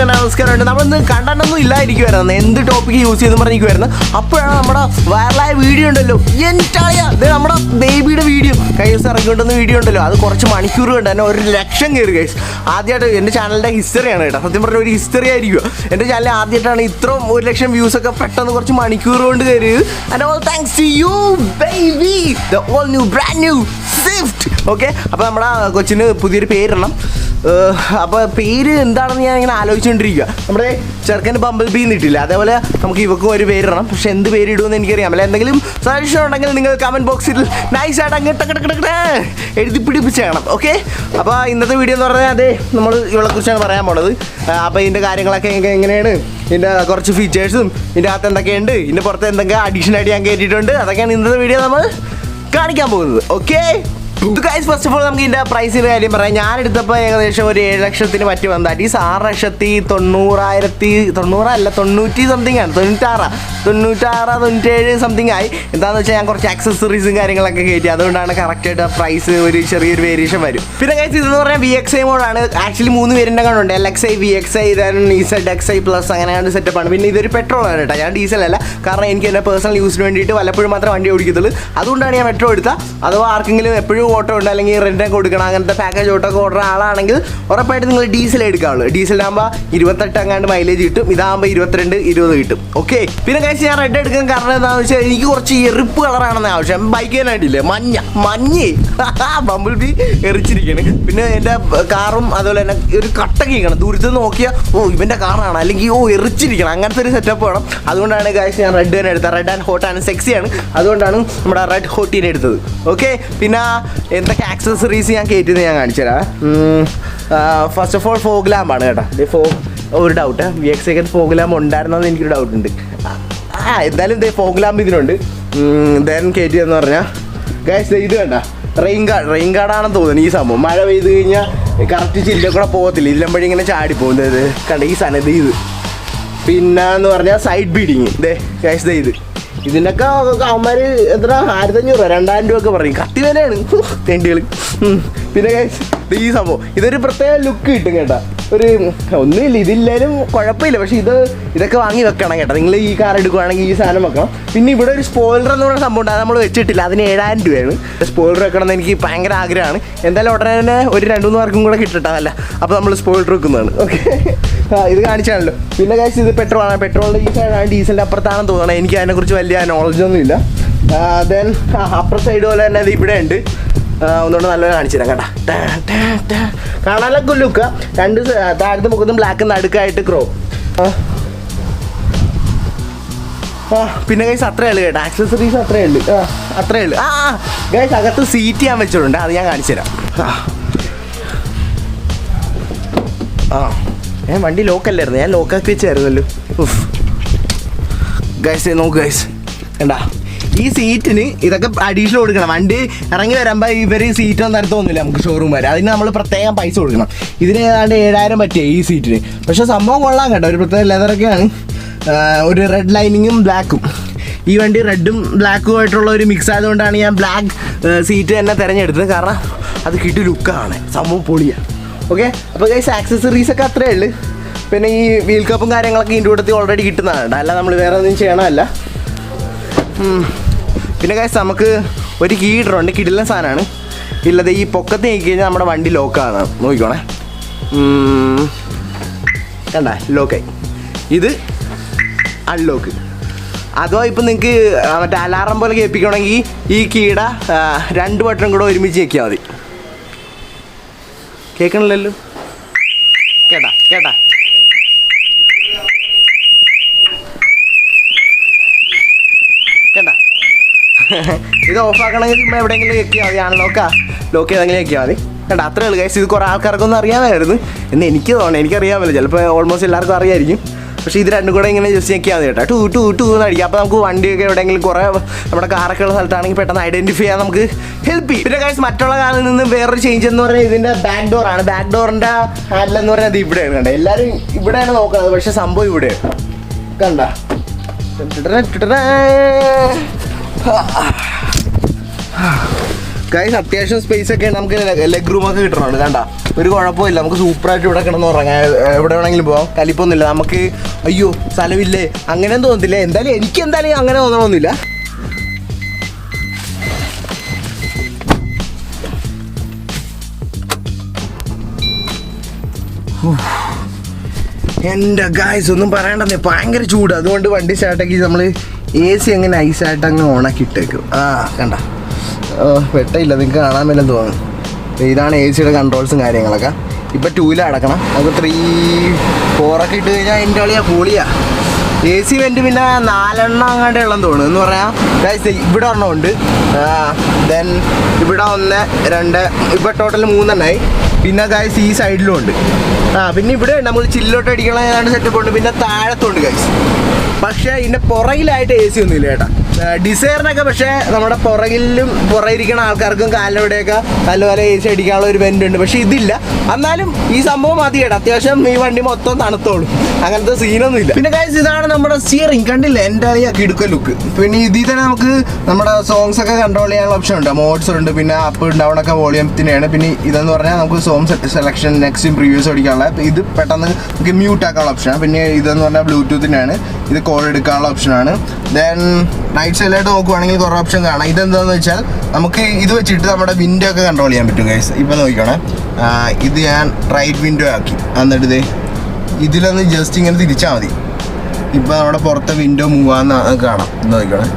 എല്ലാവർക്കും നമസ്കാരമുണ്ട്. നമ്മളിന്ന് കണ്ടൊന്നും ഇല്ലായിരിക്കുമായിരുന്നു, എന്ത് ടോപ്പിക്ക് യൂസ് ചെയ്തെന്ന് പറഞ്ഞിരിക്കുമായിരുന്നു. അപ്പോഴാണ് നമ്മുടെ വൈറലായ വീഡിയോ ഉണ്ടല്ലോ, എൻ്റെ നമ്മുടെ ബേബിയുടെ വീഡിയോ കൈസ് ഇറങ്ങിക്കൊണ്ടുന്ന വീഡിയോ ഉണ്ടല്ലോ, അത് കുറച്ച് മണിക്കൂർ കൊണ്ട് തന്നെ 1,00,000 കയറി കൈസ്. ആദ്യമായിട്ട് എൻ്റെ ചാനലിൻ്റെ ഹിസ്റ്ററിയാണ് കേട്ടോ, സത്യം പറഞ്ഞ ഒരു ഹിസ്റ്ററി ആയിരിക്കും. എൻ്റെ ചാനലിൽ ആദ്യമായിട്ടാണ് ഇത്രയും 1,00,000 വ്യൂസൊക്കെ പെട്ടെന്ന് കുറച്ച് മണിക്കൂർ കൊണ്ട് കയറിയത്. And all thanks to you baby, the all new brand new Swift. Okay, അപ്പോൾ നമ്മുടെ കൊച്ചിന് പുതിയൊരു പേരിടണം. അപ്പോൾ പേര് എന്താണെന്ന് ഞാൻ ഇങ്ങനെ ആലോചിച്ചുകൊണ്ടിരിക്കുക. നമ്മുടെ ചെറുക്കന് ബംബിൾ ബീ എന്നിട്ടില്ല, അതേപോലെ നമുക്ക് ഇവക്കും ഒരു പേരിടണം. പക്ഷെ എന്ത് പേരിടുമെന്ന് എനിക്കറിയാം. അല്ല, എന്തെങ്കിലും സജഷൻ ഉണ്ടെങ്കിൽ നിങ്ങൾ കമൻറ്റ് ബോക്സിൽ നൈസായിട്ട് അങ്ങോട്ട് എഴുതി പിടിപ്പിച്ചേക്കണം. ഓക്കെ, അപ്പോൾ ഇന്നത്തെ വീഡിയോ എന്ന് പറഞ്ഞാൽ അതെ നമ്മൾ ഇവളെക്കുറിച്ചാണ് പറയാൻ പോണത്. അപ്പോൾ ഇതിൻ്റെ കാര്യങ്ങളൊക്കെ എങ്ങനെയാണ്, ഇതിൻ്റെ കുറച്ച് ഫീച്ചേഴ്സും ഇതിൻ്റെ അകത്ത് എന്തൊക്കെയുണ്ട്, ഇതിൻ്റെ പുറത്ത് എന്തൊക്കെ അഡീഷനായിട്ട് ഞാൻ കയറ്റിയിട്ടുണ്ട്, അതൊക്കെയാണ് ഇന്നത്തെ വീഡിയോ നമ്മൾ കാണിക്കാൻ പോകുന്നത്. Okay guys, first of all നമുക്ക് ഇതിൻ്റെ പ്രൈസിൻ്റെ കാര്യം പറയാം. ഞാൻ എടുത്തപ്പോൾ ഏകദേശം ഒരു 7 ലക്ഷത്തിന് പറ്റി വന്നത്. അറ്റ്ലീസ്റ്റ് 6,90,000 സംതിങ് ആണ്, 96 സംതിങ് ആയി. എന്താണെന്ന് വെച്ചാൽ ഞാൻ കുറച്ച് ആക്സസറീസും കാര്യങ്ങളൊക്കെ കയറ്റി, അതുകൊണ്ടാണ് കറക്റ്റായിട്ട് പ്രൈസ് ഒരു ചെറിയൊരു വേരിയേഷൻ വരും. പിന്നെ ഗൈസ് ഇതെന്ന് പറഞ്ഞാൽ VXI മോഡാണ്. ആക്ച്വലി 3 വേരിയൻ്റ് കണ്ടുണ്ട്, LXI, VXI, ZXI പ്ലസ് അങ്ങനെയാണ് സെറ്റപ്പാണ്. പിന്നെ ഇതൊരു പെട്രോൾ ആണ് കേട്ടോ, ഞാൻ ഡീസൽ അല്ല. കാരണം എനിക്ക് എൻ്റെ പേഴ്സണൽ യൂസിന് വേണ്ടിയിട്ട് വല്ലപ്പോഴും മാത്രമേ വണ്ടി ഓടിക്കത്തുള്ളൂ. അതുകൊണ്ടാണ് ഞാൻ മെട്രോ എടുത്തത്. അഥവാ ആർക്കെങ്കിലും എപ്പോഴും ഓട്ടോ ഉണ്ട്, അല്ലെങ്കിൽ റെൻ്റൊക്കെ കൊടുക്കണം, അങ്ങനത്തെ പാക്കേജ് ഓട്ടോ ഒക്കെ ഓടുന്ന ആളാണെങ്കിൽ ഉറപ്പായിട്ട് നിങ്ങൾ ഡീസൽ എടുക്കാവുള്ളൂ. ഡീസലാകുമ്പോൾ 28 അങ്ങാണ്ട് മൈലേജ് കിട്ടും, ഇതാകുമ്പോൾ 22-20 കിട്ടും. ഓക്കെ, പിന്നെ കഴിച്ച് ഞാൻ റെഡ് എടുക്കാൻ കാരണം എന്താണെന്ന് വെച്ചാൽ എനിക്ക് കുറച്ച് എറിപ്പ് കളറാണെന്ന് ആവശ്യം. ബൈക്ക് തന്നെയായിട്ടില്ലേ, മഞ്ഞ് ബംബിൾ ബീ എറിച്ചിരിക്കണം. പിന്നെ എൻ്റെ കാറും അതുപോലെ തന്നെ ഒരു കട്ടൊക്കെ ഇരിക്കണം, ദൂരത്ത് നോക്കിയാൽ ഇവൻ്റെ കാറാണ്, അല്ലെങ്കിൽ എറിച്ചിരിക്കണം, അങ്ങനത്തെ ഒരു സെറ്റപ്പ് വേണം. അതുകൊണ്ടാണ് കഴിച്ച് ഞാൻ റെഡ് തന്നെ എടുത്തത്. റെഡ് ആൻഡ് ഹോട്ട് ആണ്, സെക്സിയാണ്, അതുകൊണ്ടാണ് നമ്മുടെ റെഡ് ഹോട്ടിനെ എടുത്തത്. ഓക്കെ, പിന്നെ എന്തൊക്കെ ആക്സസറീസ് ഞാൻ കയറ്റുന്നത് ഞാൻ കാണിച്ചു തരാം. ഫസ്റ്റ് ഓഫ് ഓൾ ഫോഗ് ലാമ്പാണ് കേട്ടോ. ഒരു ഡൗട്ട്, VXI ഫോഗ് ലാമ്പ് ഉണ്ടായിരുന്നെന്ന് എനിക്കൊരു ഡൗട്ട് ഉണ്ട്. എന്തായാലും ഫോഗ് ലാമ്പ് ഇതിനുണ്ട്. ദെൻ കയറ്റിയെന്ന് പറഞ്ഞാൽ ഗൈസ് ഇത് കണ്ട റെയിൻ ഗാർഡാണെന്ന് തോന്നുന്നു ഈ സംഭവം. മഴ പെയ്ത് കഴിഞ്ഞാൽ കറക്റ്റ് ചില്ല കൂടെ പോകത്തില്ല, ഇതിലമ്പഴി ഇങ്ങനെ ചാടി പോകുന്നത് കണ്ട ഈ സാധനം ഇത്. പിന്നെ എന്ന് പറഞ്ഞാൽ സൈഡ് ബീഡിങ് ഗൈസ് ഇത്. ഇതിനൊക്കെ അവന്മാർ എത്ര 1,500 2,000 രൂപ ഒക്കെ പറയും, കത്തി വിലയാണ് തെണ്ടികൾ. പിന്നെ ഈ സംഭവം ഇതൊരു പ്രത്യേക ലുക്ക് കിട്ടും കേട്ടോ. ഒരു ഒന്നുമില്ല, ഇതില്ലാലും കുഴപ്പമില്ല, പക്ഷേ ഇതൊക്കെ വാങ്ങി വെക്കണം കേട്ടോ. നിങ്ങൾ ഈ കാർ എടുക്കുകയാണെങ്കിൽ ഈ സാധനം വെക്കണം. പിന്നെ ഇവിടെ ഒരു സ്പോയിലർ എന്ന് പറയുന്ന സംഭവം ഉണ്ട്, അത് നമ്മൾ വെച്ചിട്ടില്ല, അതിന് 7,000 രൂപയാണ്. സ്പോയിലർ വെക്കണമെന്ന് എനിക്ക് ഭയങ്കര ആഗ്രഹമാണ്. എന്തായാലും ഉടനെ തന്നെ ഒരു 2-3 മാർക്കും കൂടെ കിട്ടട്ടല്ല, അപ്പോൾ നമ്മൾ സ്പോയിലർ വെക്കുന്നതാണ്. ഓക്കെ, ഇത് കാണിച്ചാണല്ലോ. പിന്നെ കാശ് ഇത് പെട്രോളാണ്, പെട്രോളിൻ്റെ ഈ സൈഡാണ്, ഡീസലിൻ്റെ അപ്പുറത്താണെന്ന് തോന്നണം. എനിക്ക് അതിനെക്കുറിച്ച് വലിയ നോളജൊന്നും ഇല്ല. ദെൻ അപ്പുറ സൈഡ് പോലെ തന്നെ അത് ഇവിടെ ഉണ്ട്. ഒന്നുകൊണ്ട് നല്ലപോലെ കാണിച്ചു തരാം കേട്ടോ. കാണാനൊക്കെ ലുക്ക, 2 താഴത്തെ മുഖത്തും ബ്ലാക്ക് നടുക്കായിട്ട് ക്രോ. പിന്നെ ഗൈസ് അത്രയേ ഉള്ളൂ കേട്ടോ, ആക്സസറീസ് അത്രയേ ഉള്ളൂ. ഗൈസ് അകത്ത് സീറ്റ് ഞാൻ വെച്ചിട്ടുണ്ട്, അത് ഞാൻ കാണിച്ചു തരാം. വണ്ടി ലോക്കല്ലായിരുന്നു, ഞാൻ ലോക്കാക്കി വെച്ചായിരുന്നല്ലോ. ഗൈസ് നോക്ക് ഗൈസ്, കണ്ടാ ഈ സീറ്റിന് ഇതൊക്കെ അഡീഷണൽ കൊടുക്കണം. വണ്ടി ഇറങ്ങി വരുമ്പോൾ ഇവർ സീറ്റൊന്നും തരത്തൊന്നുമില്ല നമുക്ക് ഷോറൂം വരെ, അതിന് നമ്മൾ പ്രത്യേകം പൈസ കൊടുക്കണം. ഇതിന് ഏതാണ്ട് 7,000 പറ്റിയ ഈ സീറ്റിന്. പക്ഷേ സംഭവം കൊള്ളാം കേട്ടോ, ഒരു പ്രത്യേക ലെതറൊക്കെയാണ്. ഒരു റെഡ് ലൈനിങ്ങും ബ്ലാക്കും. ഈ വണ്ടി റെഡും ബ്ലാക്കും ആയിട്ടുള്ള ഒരു മിക്സ് ആയതുകൊണ്ടാണ് ഞാൻ ബ്ലാക്ക് സീറ്റ് തന്നെ തിരഞ്ഞെടുത്തത്. കാരണം അത് കിട്ടി ലുക്കാണ്, സംഭവം പൊളിയാണ്. ഓക്കെ, അപ്പോൾ ഗൈസ് ആക്സസറീസൊക്കെ അത്രയേ ഉള്ളൂ. പിന്നെ ഈ വീൽ കപ്പും കാര്യങ്ങളൊക്കെ ഇതിൻ്റെ കൂട്ടത്തിൽ ഓൾറെഡി കിട്ടുന്നതാണ്, അല്ല നമ്മൾ വേറെ ഒന്നും ചെയ്യണമല്ല. പിന്നെ ഗൈസ് നമുക്ക് ഒരു കീഡറുണ്ട്, കിടിലൻ സാധനമാണ്. ഇല്ലത് ഈ പൊക്കത്ത് നീക്കി കഴിഞ്ഞാൽ നമ്മുടെ വണ്ടി ലോക്കാണ്, നോക്കിക്കോണേ. കണ്ട ലോക്കായി, ഇത് അൺലോക്ക്. അതോ ഇപ്പം നിങ്ങൾക്ക് മറ്റേ അലാറം പോലെ കേൾപ്പിക്കണമെങ്കിൽ ഈ കീട 2 ബട്ടൺ കൂടെ ഒരുമിച്ച് ഞെക്കിയാൽ മതി. കേൾക്കണില്ലല്ലോ, കേട്ടാ കേട്ടാ. ഇത് ഓഫാക്കണമെങ്കിൽ ചുമ്മാ എവിടെയെങ്കിലും ഞെക്കിയാൽ മതി, ലോക്ക് ചെയ്തെങ്കിലും ഞെക്കിയാൽ മതി. കേട്ടോ, അത്രേ ഉള്ളൂ ഗൈസ്. ഇത് കുറേ ആൾക്കാർക്കൊന്നും അറിയാമായിരുന്നു എന്ന് എനിക്ക് തോന്നുന്നു, എനിക്കറിയാമല്ലോ, ചിലപ്പോൾ ഓൾമോസ്റ്റ് എല്ലാവർക്കും അറിയായിരിക്കും. പക്ഷേ ഇത് 2 കൂടെ ഇങ്ങനെ ജസ്റ്റ് ഞെക്കിയാൽ മതി കേട്ടോ, ടൂ എന്ന് അടിക്കുക. അപ്പോൾ നമുക്ക് വണ്ടിയൊക്കെ എവിടെയെങ്കിലും കുറേ നമ്മുടെ കാറൊക്കെ ഉള്ള സ്ഥലത്താണെങ്കിൽ പെട്ടെന്ന് ഐഡൻറ്റിഫൈ ചെയ്യാൻ നമുക്ക് ഹെൽപ്പ് ചെയ്യും. പിന്നെ ഗൈസ് മറ്റുള്ള കാറിൽ നിന്ന് വേറൊരു ചേഞ്ച് എന്ന് പറഞ്ഞാൽ ഇതിൻ്റെ ബാക്ക് ഡോറാണ്. ബാക്ക് ഡോറിൻ്റെ ഹാൻഡിൽ എന്ന് പറഞ്ഞാൽ അത് ഇവിടെയാണ്. കണ്ടോ, എല്ലാവരും ഇവിടെയാണ് നോക്കുന്നത്, പക്ഷേ സംഭവം ഇവിടെ കണ്ട. ഗൈസ് അത്യാവശ്യം സ്പേസ് ഒക്കെ നമുക്ക് ലെഗ് റൂം ഒക്കെ കിട്ടണുണ്ട്. കണ്ട ഒരു കുഴപ്പമില്ല, നമുക്ക് സൂപ്പറായിട്ട് ഇവിടെ കിടന്ന് ഉറങ്ങാം. എവിടെ വേണമെങ്കിലും പോകാം, കലിപ്പൊന്നുമില്ല. നമുക്ക് അയ്യോ സ്ഥലമില്ലേ അങ്ങനെയൊന്നും തോന്നത്തില്ല. എന്തായാലും എനിക്ക് എന്തായാലും അങ്ങനെ തോന്നണമെന്നില്ല. എൻ്റെ ഗായ്സ് ഒന്നും പറയണ്ടെന്നേ, ഭയങ്കര ചൂട്. അതുകൊണ്ട് വണ്ടി സ്റ്റാർട്ടാക്കി നമ്മൾ AC അങ്ങനെ നൈസായിട്ട് അങ്ങ് ഓണാക്കി ഇട്ടേക്കും. കണ്ട വെട്ടയില്ല, നിങ്ങൾക്ക് കാണാൻ മേലും തോന്നുന്നു. ഇതാണ് AC കൺട്രോൾസും കാര്യങ്ങളൊക്കെ. ഇപ്പം 2 അടക്കണം. നമുക്ക് 3, 4 ഇട്ട് കഴിഞ്ഞാൽ എൻ്റെ കളിയാ പൊളിയാ. AC വെൻ്റ് പിന്നെ 4 അങ്ങാണ്ടേ ഉള്ളതെന്ന് തോന്നുന്നു. എന്ന് പറയാം ഗൈസ് ഇവിടെ ഒരെണ്ണമുണ്ട്, ദെൻ ഇവിടെ 1, 2, ഇപ്പോൾ ടോട്ടൽ 3 പിന്നെ ഗൈസ് ഈ സൈഡിലും ഉണ്ട്. പിന്നെ ഇവിടെ നമ്മൾ ചില്ലോട്ട് അടിക്കണ സെറ്റപ്പ് ഉണ്ട്. പിന്നെ താഴത്തുണ്ട് ഗൈസ്. പക്ഷേ ഇതിൻ്റെ പുറകിലായിട്ട് AC ഒന്നുമില്ല ചേട്ടാ. ഡിസൈറിനൊക്കെ പക്ഷേ നമ്മുടെ പുറകിരിക്കുന്ന ആൾക്കാർക്കും കാലിലൂടെയൊക്കെ നല്ലപോലെ AC അടിക്കാനുള്ള ഒരു വെൻ്റ് ഉണ്ട്. പക്ഷേ ഇതില്ല. എന്നാലും ഈ സംഭവം മതി കേട്ടോ. അത്യാവശ്യം ഈ വണ്ടി മൊത്തം തണുത്തോളും, അങ്ങനത്തെ സീനൊന്നും ഇല്ല. പിന്നെ ഗൈസ് ഇതാണ് നമ്മുടെ സ്റ്റിയറിംഗ്. കണ്ടില്ല എൻ്റെ കിടുക്ക ലുക്ക്. പിന്നെ ഇതിൽ തന്നെ നമുക്ക് നമ്മുടെ സോങ്സ് ഒക്കെ കൺട്രോൾ ചെയ്യാനുള്ള ഓപ്ഷൻ ഉണ്ട്. മോഡ്സ് ഉണ്ട്, പിന്നെ അപ്പ് ഡൗൺ ഒക്കെ വോളിയത്തിനാണ്. പിന്നെ ഇതെന്ന് പറഞ്ഞാൽ നമുക്ക് സോങ് സെലക്ഷൻ നെക്സ്റ്റും പ്രീവിയസ് അടിക്കാനുള്ള, ഇത് പെട്ടെന്ന് നമുക്ക് മ്യൂട്ട് ആക്കാനുള്ള ഓപ്ഷനാണ്. പിന്നെ ഇതെന്ന് പറഞ്ഞാൽ ബ്ലൂടൂത്തിനാണ്. ഇത് കോൾ എടുക്കാനുള്ള ഓപ്ഷനാണ്. ദെൻ റൈറ്റ് സൈഡിലായിട്ട് നോക്കുവാണെങ്കിൽ കുറേ ഓപ്ഷൻ കാണാം. ഇതെന്താണെന്ന് വെച്ചാൽ നമുക്ക് ഇത് വെച്ചിട്ട് നമ്മുടെ വിൻഡോ ഒക്കെ കൺട്രോൾ ചെയ്യാൻ പറ്റും ഗൈസ്. ഇപ്പം നോക്കിക്കോണേ, ഇത് ഞാൻ റൈറ്റ് വിൻഡോ ആക്കി. എന്നിട്ട് ഇതിലൊന്ന് ജസ്റ്റ് ഇങ്ങനെ തിരിച്ചാൽ മതി. ഇപ്പം നമ്മുടെ പുറത്തെ വിൻഡോ മൂവ് ആകുന്ന കാണാം. എന്ന് നോക്കിക്കോണേ,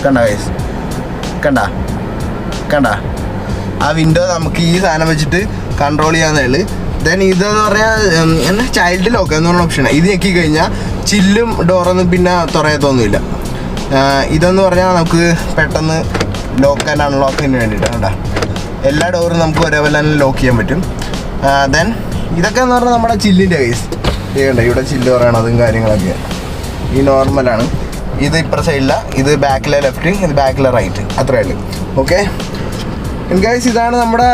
കണ്ട ഗൈസ്, കണ്ട ആ വിൻഡോ നമുക്ക് ഈ സാധനം വെച്ചിട്ട് കൺട്രോൾ ചെയ്യാവുന്നേ ഉള്ളൂ. ദെൻ ഇതെന്ന് പറഞ്ഞാൽ എന്നാ ചൈൽഡ് ലോക്ക് എന്ന് പറഞ്ഞ ഓപ്ഷനാണ്. ഇത് ഞെക്കി കഴിഞ്ഞാൽ ചില്ലും ഡോറൊന്നും പിന്നെ തുറയത്തൊന്നുമില്ല. ഇതെന്ന് പറഞ്ഞാൽ നമുക്ക് പെട്ടെന്ന് ലോക്ക് ആൻഡ് അൺലോക്കിന് വേണ്ടിയിട്ടാണ് കേട്ടോ. എല്ലാ ഡോറും നമുക്ക് ഒരേപോലെ തന്നെ ലോക്ക് ചെയ്യാൻ പറ്റും. ദെൻ ഇതൊക്കെ എന്ന് പറഞ്ഞാൽ നമ്മുടെ ചില്ലിൻ്റെ കേസ് ചെയ്യണ്ട. ഇവിടെ ചില്ല് പറയണതും കാര്യങ്ങളൊക്കെ ഈ നോർമലാണ്. ഇത് ഇപ്പുറ സൈഡില്ല, ഇത് ബാക്കിലെ ലെഫ്റ്റ്, ഇത് ബാക്കിലെ റൈറ്റ്, അത്രയേ ഉള്ളൂ. ഓക്കെ ഗൈസ്, ഇതാണ് നമ്മുടെ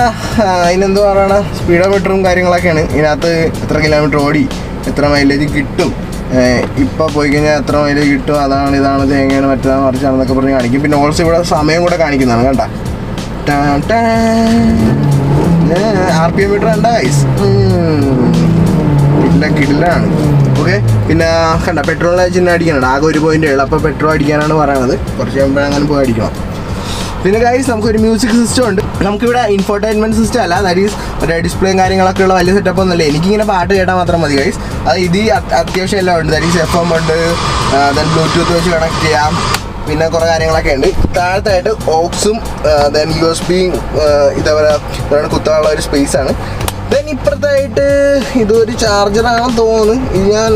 അതിനെന്ത് പറയണ സ്പീഡോമീറ്ററും കാര്യങ്ങളൊക്കെയാണ്. ഇതിനകത്ത് എത്ര കിലോമീറ്റർ ഓടി, എത്ര മൈലേജ് കിട്ടും, ഇപ്പോൾ പോയി കഴിഞ്ഞാൽ എത്ര മൈലേജ് കിട്ടും, അതാണ് ഇതാണ് തേങ്ങയാണ് മറ്റേതാണ് മറിച്ചാണെന്നൊക്കെ പറഞ്ഞ് കാണിക്കും. പിന്നെ ഓൾസോ ഇവിടെ സമയം കൂടെ കാണിക്കുന്നതാണ്. കണ്ട RPM മീറ്റർ കണ്ട ഗൈസ്, കിടിലാണ്. ഓക്കെ, പിന്നെ കണ്ട പെട്രോളിനെ ചിഹ്നം അടിക്കാനുണ്ട്. ആകെ 1 പോയിൻ്റേ ഉള്ളൂ. അപ്പോൾ പെട്രോൾ അടിക്കാനാണ് പറയണത്. കുറച്ച് മുമ്പേ അങ്ങനെ പോയി അടിക്കണം. പിന്നെ ഗൈസ് നമുക്കൊരു മ്യൂസിക് സിസ്റ്റം ഉണ്ട്. നമുക്കിവിടെ ഇൻഫോർടൈൻമെൻറ്റ് സിസ്റ്റം അല്ല, ദാറ്റ് ഈസ് ഒരു ഡിസ്പ്ലേയും കാര്യങ്ങളൊക്കെ ഉള്ള വലിയ സെറ്റപ്പ് ഒന്നുമില്ല. എനിക്കിങ്ങനെ പാട്ട് കേട്ടാൽ മാത്രം മതി ഗൈസ്. അത് ഇത് അത്യാവശ്യം എല്ലാം ഉണ്ട്. ദാറ്റ് ഈസ് FM ഉണ്ട്, ദെൻ ബ്ലൂടൂത്ത് വെച്ച് കണക്ട് ചെയ്യാം, പിന്നെ കുറേ കാര്യങ്ങളൊക്കെ ഉണ്ട്. താഴത്തായിട്ട് ഓക്സും ദെൻ USB ഇതേപോലെ കുത്താനുള്ള ഒരു സ്പേസാണ്. ദെൻ ഇപ്പുറത്തായിട്ട് ഇതൊരു ചാർജറാണെന്ന് തോന്നുന്നു. ഇത് ഞാൻ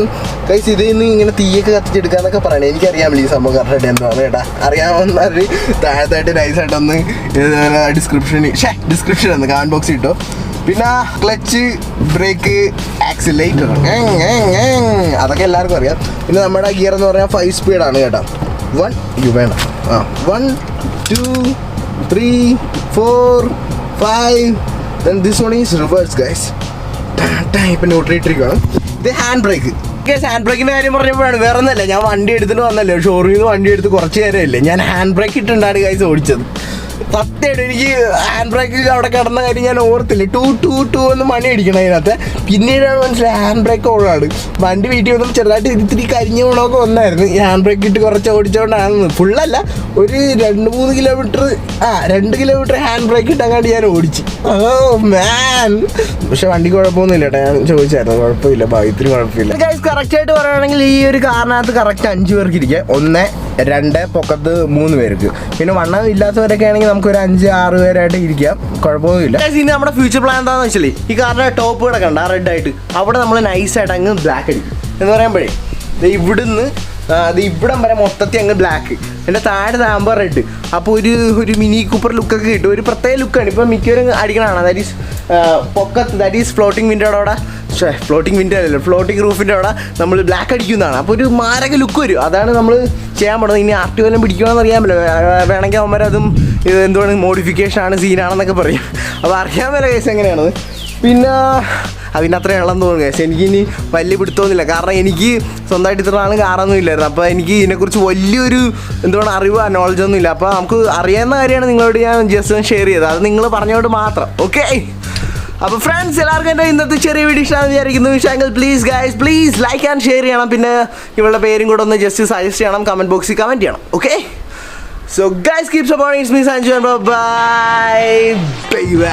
ഗൈസ് ഇതിൽ നിന്ന് ഇങ്ങനെ തീയൊക്കെ കത്തിച്ചെടുക്കാന്നൊക്കെ പറയണേ. എനിക്കറിയാൻ ഈ സംഭവം കറക്റ്റായിട്ട് എന്താണ് കേട്ടാ. അറിയാവുന്നവർ താഴത്തായിട്ട് നൈസായിട്ടൊന്ന് ഡിസ്ക്രിപ്ഷൻ ഒന്ന് കമൻറ്റ് ബോക്സിൽ ഇട്ടോ. പിന്നെ ക്ലച്ച്, ബ്രേക്ക്, ആക്സിലേറ്റർ അതൊക്കെ എല്ലാവർക്കും അറിയാം. പിന്നെ നമ്മുടെ ഗിയർ എന്ന് പറഞ്ഞാൽ 5 സ്പീഡാണ് കേട്ടോ. 1 വേണ്ട 1 2 3 4 5. Then this one is reverse guys. ഇപ്പം ന്യൂട്രിയിട്ടിരിക്കുകയാണ്. ഇത് ഹാൻഡ് ബ്രേക്ക്. ഹാൻഡ് ബ്രേക്കിൻ്റെ കാര്യം പറഞ്ഞപ്പോഴാണ്, വേറെ ഒന്നല്ല, ഞാൻ വണ്ടി എടുത്തിട്ട് വന്നല്ലോ, ഷോറൂമിൽ നിന്ന് വണ്ടി എടുത്ത് കുറച്ച് നേരമല്ലേ ഞാൻ ഹാൻഡ് ബ്രേക്ക് ഇട്ടുണ്ടാണ് ഗൈസ് ഓടിച്ചത്. സത്യമായിട്ട് എനിക്ക് ഹാൻഡ് ബ്രേക്ക് അവിടെ കിടന്ന കാര്യം ഞാൻ ഓർത്തില്ല. 2 എന്ന് മണി അടിക്കണം അതിനകത്ത്. പിന്നീടാണ് മനസ്സിലായി ഹാൻഡ് ബ്രേക്ക് ഓണാണ്. വണ്ടി വീട്ടിൽ വന്നപ്പോൾ ചെറുതായിട്ട് ഇത്തിരി കരിഞ്ഞ ഗുണമൊക്കെ വന്നായിരുന്നു. ഈ ഹാൻഡ് ബ്രേക്ക് ഇട്ട് കുറച്ച് ഓടിച്ചുകൊണ്ടാണെന്ന്. ഫുള്ളല്ല, ഒരു 2-3 കിലോമീറ്റർ 2 കിലോമീറ്റർ ഹാൻഡ് ബ്രേക്ക് ഇട്ടങ്ങാണ്ട് ഞാൻ ഓടിച്ച്. മാൻ, പക്ഷെ വണ്ടി കുഴപ്പമൊന്നുമില്ല കേട്ടോ. ഞാൻ ചോദിച്ചായിരുന്നു, കുഴപ്പമില്ല, ഇത്തിരി കുഴപ്പമില്ല. ഗൈസ് കറക്റ്റായിട്ട് പറയുകയാണെങ്കിൽ ഈ ഒരു കാറിനകത്ത് കറക്റ്റ് 5 പേർക്ക് ഇരിക്കുക. 1, 2 പൊക്കത്ത് 3 പേർക്ക്. പിന്നെ വണ്ണം ഇല്ലാത്തവരൊക്കെ ആണെങ്കിൽ നമുക്കൊരു 5-6 പേരായിട്ട് ഇരിക്കാം, കുഴപ്പമൊന്നുമില്ല. ഇനി നമ്മുടെ ഫ്യൂച്ചർ പ്ലാൻ എന്താണെന്ന് വെച്ചാൽ, ഈ കാറിൻ്റെ ടോപ്പ് കൂടെ കണ്ട റെഡ് ആയിട്ട് അവിടെ നമ്മൾ നൈസായിട്ട് അങ്ങ് ബ്ലാക്ക് അടിക്കും. എന്ന് പറയുമ്പോഴേ ഇവിടുന്ന് അത് ഇവിടം വരെ മൊത്തത്തിൽ അങ്ങ് ബ്ലാക്ക്, എൻ്റെ താഴെ ആകുമ്പോൾ റെഡ്. അപ്പോൾ ഒരു മിനി കൂപ്പർ ലുക്കൊക്കെ കിട്ടും. ഒരു പ്രത്യേക ലുക്കാണ്. ഇപ്പോൾ മിക്കവരും അടിക്കണതാണ്. ദാറ്റ് ഈസ് പൊക്കത്ത്, ദാറ്റ് ഈസ് ഫ്ലോട്ടിംഗ് വിൻഡോയുടെ അവിടെ, ഫ്ലോട്ടിംഗ് വിൻഡോ അല്ലല്ലോ, ഫ്ലോട്ടിംഗ് റൂഫിൻ്റെ അവിടെ നമ്മൾ ബ്ലാക്ക് അടിക്കുന്നതാണ്. അപ്പോൾ ഒരു മാരക ലുക്ക് വരും. അതാണ് നമ്മൾ ചെയ്യാൻ പറ്റുന്നത്. ഇനി RTO വല്ലതും പിടിക്കണമെന്ന് അറിയാമല്ലോ. വേണമെങ്കിൽ അവന്മാരതും ഇത് എന്തുകൊണ്ട് മോഡിഫിക്കേഷൻ ആണ്, സീനാണെന്നൊക്കെ പറയും. അപ്പോൾ അറിയാമല്ലോ കേസ് എങ്ങനെയാണത്. പിന്നെ അതിൻ്റെ അത്രയും ഉള്ളതെന്ന് തോന്നുന്നു. പക്ഷേ എനിക്കിനി വലിയ പിടുത്തമൊന്നുമില്ല, കാരണം എനിക്ക് സ്വന്തമായിട്ട് ഇത്ര നാളും കാറൊന്നും ഇല്ലായിരുന്നു. അപ്പോൾ എനിക്ക് ഇതിനെക്കുറിച്ച് വലിയൊരു എന്തുകൊണ്ട് അറിവ് നോളജൊന്നും ഇല്ല. അപ്പോൾ നമുക്ക് അറിയാവുന്ന കാര്യമാണ് നിങ്ങളോട് ഞാൻ ജസ്റ്റ് ഷെയർ ചെയ്തത്, അത് നിങ്ങൾ പറഞ്ഞുകൊണ്ട് മാത്രം. ഓക്കെ, അപ്പോൾ ഫ്രണ്ട്സ് എല്ലാവർക്കും എൻ്റെ ഇന്നത്തെ ചെറിയ വീഡിയോ ഇഷ്ടമാണെന്ന് വിചാരിക്കുന്നു. ഇഷ്ടമെങ്കിൽ പ്ലീസ് ലൈക്ക് ആൻഡ് ഷെയർ ചെയ്യണം. പിന്നെ ഇവളുടെ പേരും കൂടെ ഒന്ന് ജസ്റ്റ് സജസ്റ്റ് ചെയ്യണം, കമൻറ്റ് ബോക്സിൽ കമൻറ്റ് ചെയ്യണം. Okay, so guys keep supporting me, Sanju, and bye baby.